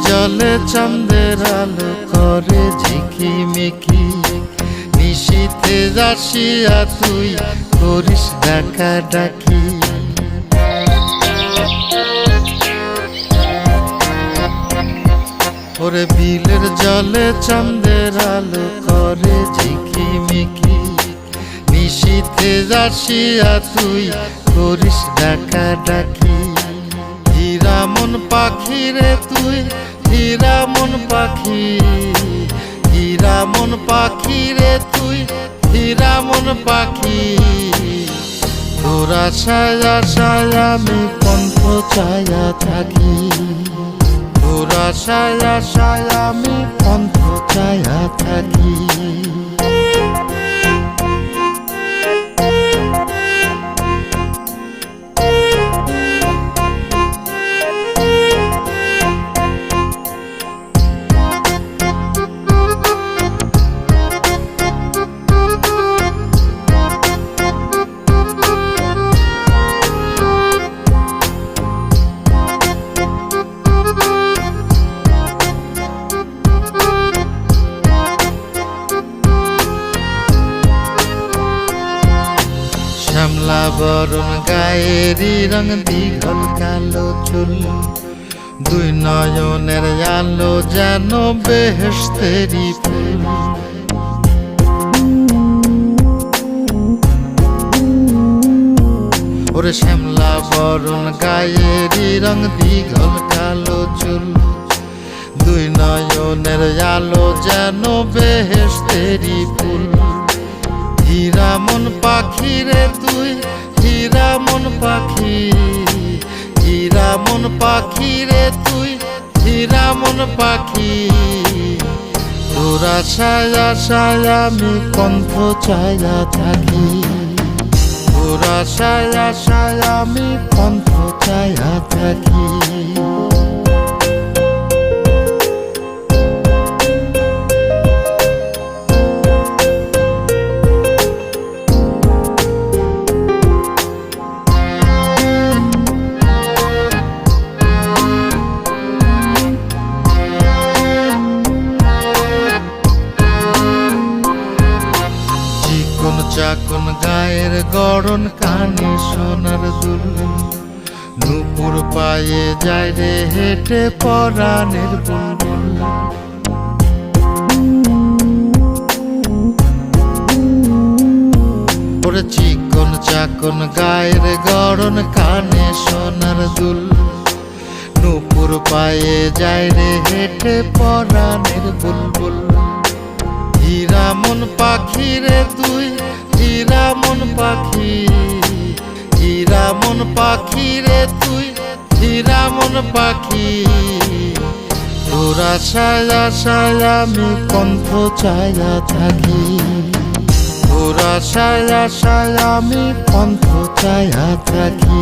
জলে চাঁদের আলো করে ঝিকিমিকি, নিশীথে আসিয়া তুই করিস ডাকা ডাকি। ওরে বিলের জলে চাঁদের আলো করে ঝিকিমিকি, নিশীথে আসিয়া তুই করিস ডাকা ডাকি। হীরা মন পাখি রে তুই, হীরা মন পাখি, হীরা মন পাখি রে তুই, হীরা মন পাখি। তোর আশায় আশায় আমি কণ্ঠ চায়া থাকি, তোর আশায় আশায় আমি কণ্ঠ চায়া থাকি। শ্যামলা বরণ গায়েরই রং দীঘল কালো চুল, দুই নয়নের আলো যেন বেহেশতেরি ফুল। ওরে শ্যামলা বরণ গায়েরই রং দীঘল কালো চুল, দুই নয়নের আলো যেন বেহেশতেরি ফুল। হীরা মন পাখি রে তুই, হীরা মন পাখি, হীরা মন পাখি রে তুই, হীরা মন পাখি। তোর আশায় আশায় আমি কণ্ঠ চায়া থাকি, তোর আশায় আশায় আমি কণ্ঠ চায়া থাকি। চাকন গায়ের গড়ন, কানে সোনার দুল, নুপুর পায়ে যায় রে হেঁটে পরাণের বুলবুল। ওরে চিকন চাকন গায়ের গড়ন, কানে সোনার দুল, নুপুর পায়ে যায় রে হেঁটে পরাণের বুলবুল। হীরা মন পাখি রে তুই, হীরা মন পাখি, হীরা মন পাখি রে তুই, হীরা মন পাখি। তোর আশায় আশায় আমি কণ্ঠ চায়া থাকি, তোর আশায় আশায় আমি কণ্ঠ চায়া থাকি।